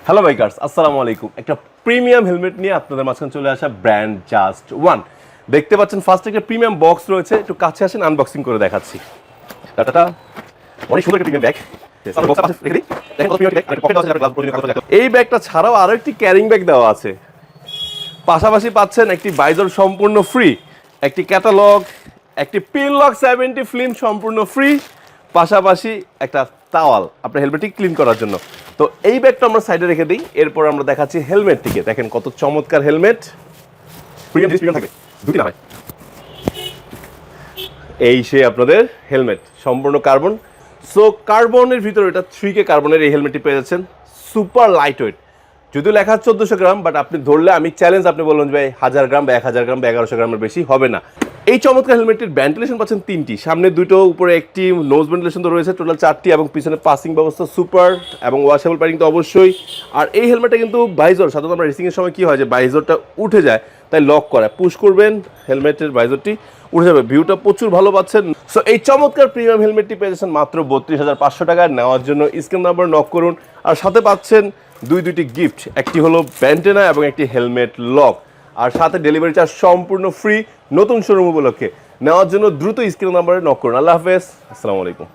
Hello bikers, আসসালামু আলাইকুম। একটা প্রিমিয়াম হেলমেট নিয়ে আপনাদের মাঝখানে চলে আসা ব্র্যান্ড জাস্ট ওয়ান। দেখতে পাচ্ছেন ফার্স্ট একটা প্রিমিয়াম বক্স রয়েছে, একটু কাছে আসেন, আনবক্সিং করে দেখাচ্ছি। টাটা, অনেক সুন্দর একটা প্রিমিয়াম ব্যাগ। এই ব্যাগটা ছাড়াও আরো একটি ক্যারিং ব্যাগ দেওয়া আছে। পাশাপাশি পাচ্ছেন একটি বাইজর সম্পূর্ণ ফ্রি, একটি ক্যাটালগ, একটি পিন লক 70 ফিল্ম সম্পূর্ণ ফ্রি, পাশাপাশি একটা তাওয়াল আপনার হেলমেটটি ক্লিন করার জন্য। তো এই ব্যাগটা আমরা সাইডে রেখে দিই, এরপর আমরা দেখাচ্ছি হেলমেটটিকে। দেখেন কত চমৎকার হেলমেট, প্রিমিয়াম থাকবে, দুটি না হয়। এই সে আপনাদের হেলমেট, সম্পূর্ণ কার্বন। সো কার্বনের ভিতরে এটা 3K কার্বনের এই হেলমেটটি পেয়ে যাচ্ছেন, সুপার লাইট ওয়েট। যদিও লেখা 1400 গ্রাম, বাট আপনি ধরলে আমি চ্যালেঞ্জ, আপনি বললেন যে ভাই 1000 গ্রাম বা 1000 গ্রাম বা 1100 গ্রামের বেশি হবে না। এই চমৎকার হেলমেটটির ভেন্টিলেশন পাচ্ছেন 3টি, সামনে দুটো, উপরে একটি, নোজ ভেন্টিলেশন তো রয়েছে, টোটাল 4টি, এবং পিছনে পাসিং ব্যবস্থা সুপার, এবং ওয়াশেবল প্যাডিং তো অবশ্যই। আর এই হেলমেটটা কিন্তু বাইজর, সাধারণত আমরা রেসিংয়ের সময় কী হয় যে বাইজরটা উঠে যায়, তাই লক করা, পুশ করবেন হেলমেটের বাইজরটি উঠে যাবে, ভিউটা প্রচুর ভালো পাচ্ছেন। সো এই চমৎকার প্রিমিয়াম হেলমেটটি পেয়েছেন মাত্র 32,500 টাকায়। নেওয়ার জন্য স্ক্রিন নাম্বার নক করুন, আর সাথে পাচ্ছেন দুইটি গিফট, একটি হলো ব্যান্টেনা এবং একটি হেলমেট লক, আর সাথে ডেলিভারি চার্জ সম্পূর্ণ ফ্রি নতুন শোরুম উপলক্ষে। নেওয়ার জন্য দ্রুত স্ক্রিন নাম্বারে নক করুন। আল্লাহ হাফেজ, আসসালামু আলাইকুম।